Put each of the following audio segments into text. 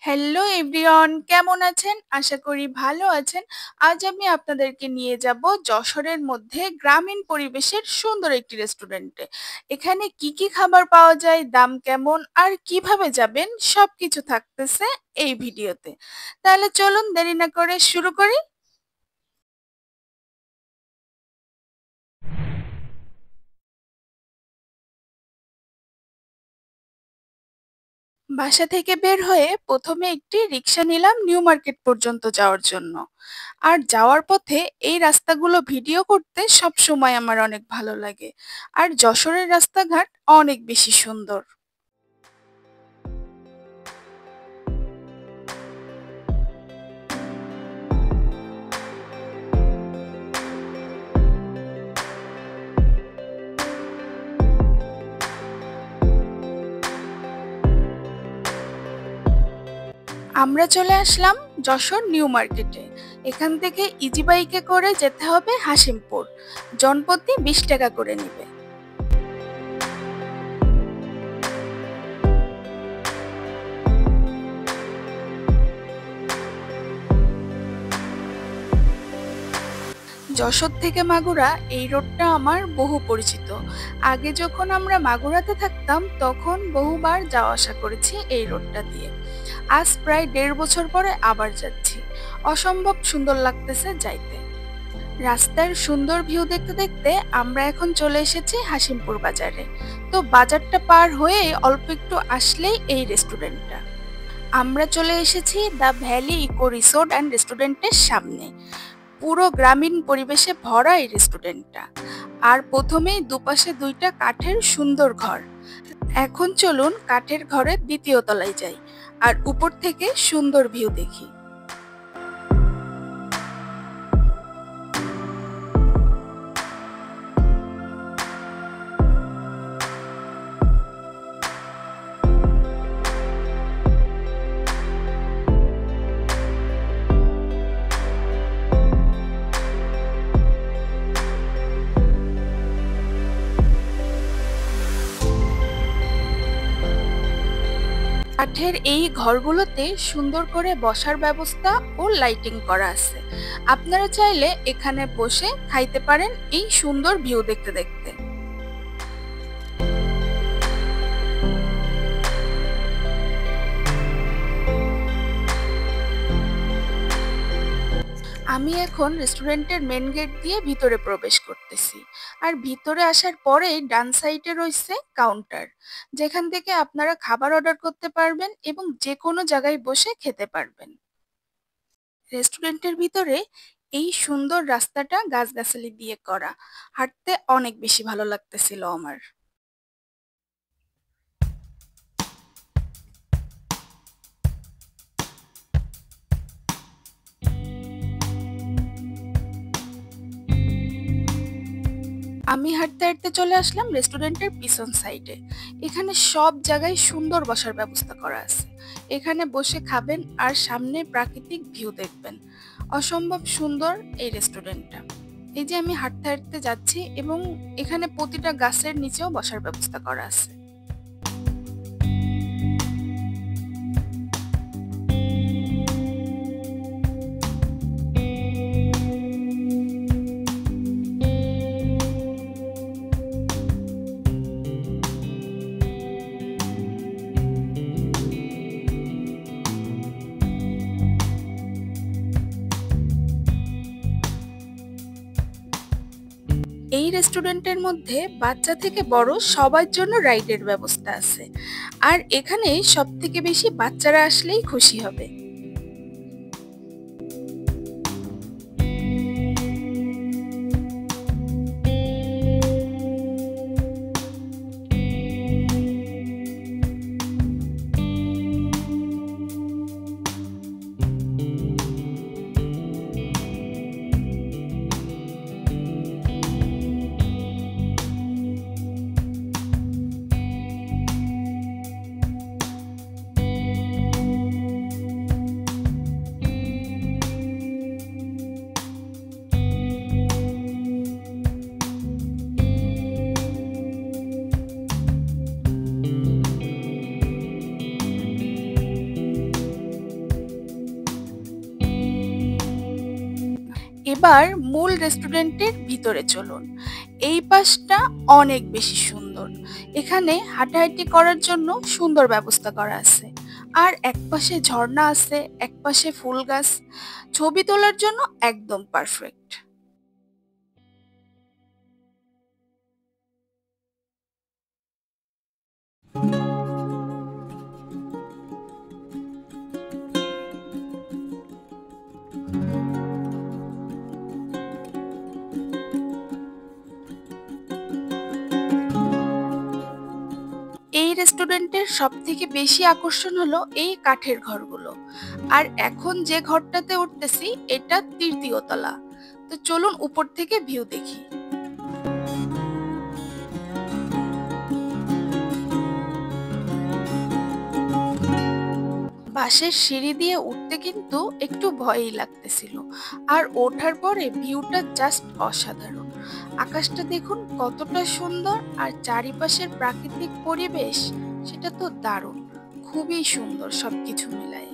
Hello everyone, কেমন আছেন? আশা করি ভালো আছেন। আজ আমি আপনাদেরকে নিয়ে যাব যশোরের মধ্যে গ্রামীণ পরিবেশের সুন্দর একটি রেস্টুরেন্টে। এখানে কি কি খাবার পাওয়া যায়, দাম কেমন আর কিভাবে যাবেন সবকিছু থাকতেছে এই ভিডিওতে। তাহলে চলুন দেরি না করে শুরু করি। বাসা থেকে বের হয়ে প্রথমে একটি রিক্সা নিলাম নিউ মার্কেট পর্যন্ত যাওয়ার জন্য। আর যাওয়ার পথে এই রাস্তাগুলো ভিডিও করতে সবসময় আমার অনেক ভালো লাগে। আর যশোরের রাস্তাঘাট অনেক বেশি সুন্দর। আমরা চলে আসলাম যশোর নিউ মার্কেটে। এখান থেকে ইজি বাইকে করে যেতে হবে হাসিমপুর। জনপ্রতি 20 টাকা করে নেবে। যশোর থেকে মাগুরা এই রোডটা আমার বহু পরিচিত। আগে যখন আমরা মাগুরাতে থাকতাম তখন বহুবার যাওয়া আসা করেছি এই রোডটা দিয়ে। আজ প্রায় 1.5 বছর পরে আবার যাচ্ছি। অসম্ভব সুন্দর লাগতেছে যাইতে। রাস্তার সুন্দর ভিউ দেখতে দেখতে আমরা এখন চলে এসেছি হাসিমপুর বাজারে। তো বাজারটা পার হয়ে অল্প একটু আসলেই এই রেস্টুরেন্টটা। আমরা চলে এসেছি the valley eco resort and রেস্টুরেন্টের সামনে। পুরো গ্রামীণ পরিবেশে ভরা এই রেস্টুরেন্টটা। আর প্রথমেই দুপাশে দুইটা কাঠের সুন্দর ঘর। এখন চলুন কাঠের ঘরের দ্বিতীয় তলায় যাই আর উপর থেকে সুন্দর ভিউ দেখি। কাঠের এই ঘরগুলোতে সুন্দর করে বসার ব্যবস্থা ও লাইটিং করা আছে। আপনারা চাইলে এখানে বসে খাইতে পারেন এই সুন্দর ভিউ দেখতে দেখতে। আমি এখন রেস্টুরেন্টের মেন গেট দিয়ে ভিতরে প্রবেশ করতেছি। আর ভিতরে আসার পরেই ডান সাইডে রয়েছে কাউন্টার, যেখান থেকে আপনারা খাবার অর্ডার করতে পারবেন এবং যে কোনো জায়গায় বসে খেতে পারবেন। রেস্টুরেন্টের ভিতরে এই সুন্দর রাস্তাটা গাছগাছালি দিয়ে করা। হাঁটতে অনেক বেশি ভালো লাগতেছিল আমার। আমি হাঁটতে হাঁটতে চলে আসলাম রেস্টুরেন্টের পিছন সাইডে। এখানে সব জায়গায় সুন্দর বসার ব্যবস্থা করা আছে। এখানে বসে খাবেন আর সামনে প্রাকৃতিক ভিউ দেখবেন। অসম্ভব সুন্দর এই রেস্টুরেন্টটা। এই যে আমি হাঁটতে হাঁটতে যাচ্ছি এবং এখানে প্রতিটা গাছের নিচেও বসার ব্যবস্থা করা আছে। এই রেস্টুরেন্টের মধ্যে বাচ্চা থেকে বড় সবার জন্য রাইডের ব্যবস্থা আছে। আর এখানে সবথেকে বেশি বাচ্চারা আসলেই খুশি হবে। এবার মূল রেস্টুরেন্টের ভিতরে চলুন। এই পাশটা অনেক বেশি সুন্দর। এখানে হাঁটাহাঁটি করার জন্য সুন্দর ব্যবস্থা করা আছে। আর একপাশে ঝর্ণা আছে, একপাশে ফুল গাছ। ছবি তোলার জন্য একদম পারফেক্ট। এই রেস্টুরেন্টের সবথেকে বেশি আকর্ষণ হলো এই কাঠের ঘরগুলো। আর এখন যে ঘরটাতে উঠতেছি এটা ৩য় তলা। তো চলুন উপর থেকে ভিউ দেখি। বাঁশের সিঁড়ি দিয়ে উঠতে কিন্তু একটু ভয়ই লাগতেছিল। আর ওঠার পরে ভিউটা জাস্ট অসাধারণ। আকাশটা দেখুন কতটা সুন্দর, আর চারিপাশের প্রাকৃতিক পরিবেশ সেটা তো দারুণ। খুবই সুন্দর সবকিছু মিলায়ে।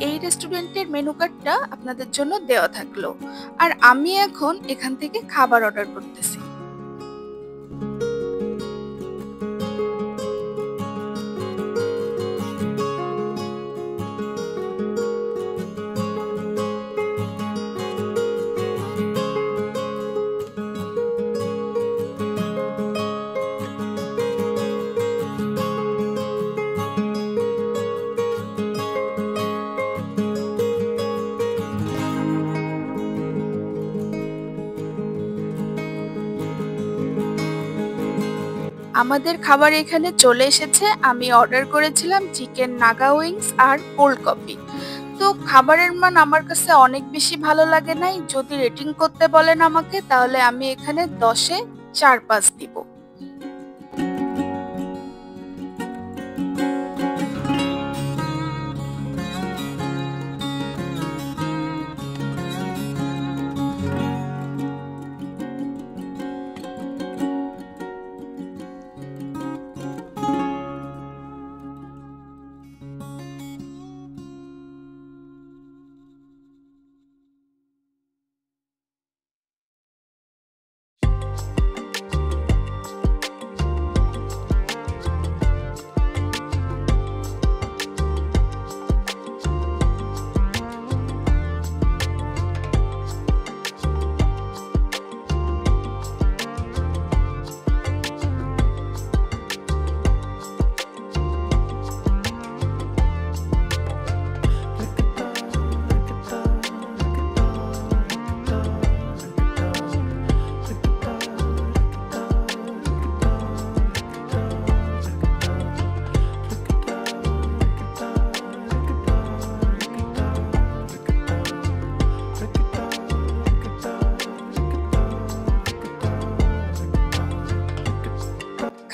এই রেস্টুরেন্টের মেনু কার্ডটা আপনাদের জন্য দেওয়া থাকলো। আর আমি এখন এখান থেকে খাবার অর্ডার করতেছি। আমাদের খাবার এখানে চলে এসেছে। আমি অর্ডার করেছিলাম চিকেন নাগা উইংস আর কোল্ড কফি। তো খাবারের মান আমার কাছে অনেক বেশি ভালো লাগে নাই। যদি রেটিং করতে বলেন আমাকে, তাহলে আমি এখানে 10-এ 4-5 দিব।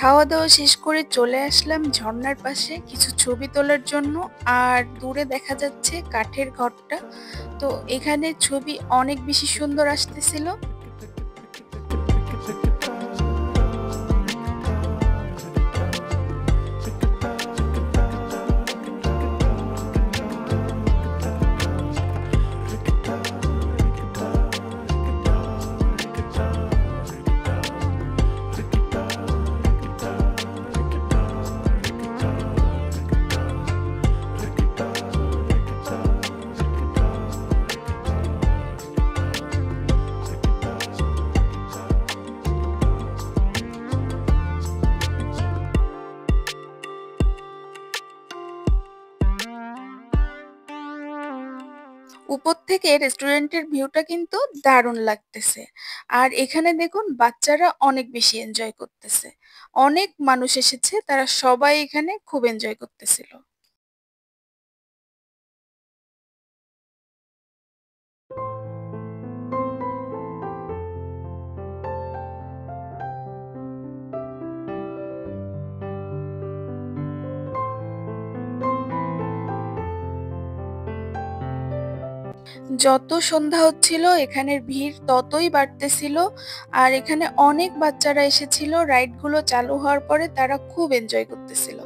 খাওয়া দাওয়া শেষ করে চলে আসলাম ঝর্ণার পাশে কিছু ছবি তোলার জন্য। আর দূরে দেখা যাচ্ছে কাঠের ঘরটা। তো এখানে ছবি অনেক বেশি সুন্দর আসতেছিল। উপর থেকে রেস্টুরেন্টের ভিউটা কিন্তু দারুণ লাগতেছে। আর এখানে দেখুন বাচ্চারা অনেক বেশি এনজয় করতেছে। অনেক মানুষ এসেছে, তারা সবাই এখানে খুব এনজয় করতেছিল। যত সন্ধ্যা হচ্ছিল এখানের ভিড় ততই বাড়তেছিল। আর এখানে অনেক বাচ্চারা এসেছিল, রাইডগুলো চালু হওয়ার পরে তারা খুব এনজয় করতেছিল।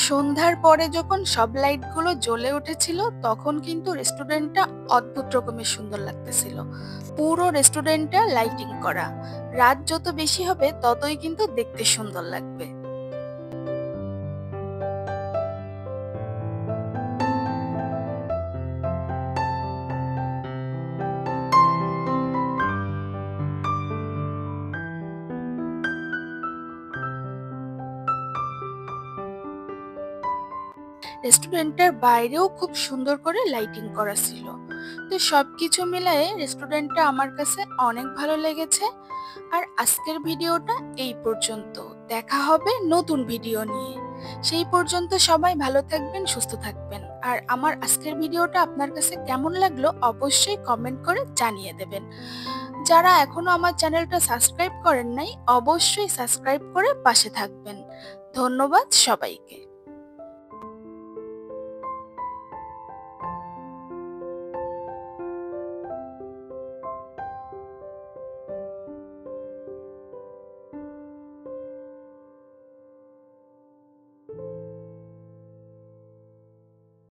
সন্ধ্যার পরে যখন সব লাইটগুলো জ্বলে উঠেছিল তখন কিন্তু রেস্টুরেন্টটা অদ্ভুত রকমের সুন্দর লাগতেছিল। পুরো রেস্টুরেন্টটা লাইটিং করা। রাত যত বেশি হবে ততই কিন্তু দেখতে সুন্দর লাগবে। রেস্টুরেন্টের বাইরেও খুব সুন্দর করে লাইটিং করা ছিল। তো সবকিছু মিলায়ে রেস্টুরেন্টটা আমার কাছে অনেক ভালো লেগেছে। আর আজকের ভিডিওটা এই পর্যন্ত। দেখা হবে নতুন ভিডিও নিয়ে। সেই পর্যন্ত সবাই ভালো থাকবেন, সুস্থ থাকবেন। আর আমার আজকের ভিডিওটা আপনার কাছে কেমন লাগলো অবশ্যই কমেন্ট করে জানিয়ে দেবেন। যারা এখনো আমার চ্যানেলটা সাবস্ক্রাইব করেন নাই অবশ্যই সাবস্ক্রাইব করে পাশে থাকবেন। ধন্যবাদ সবাইকে।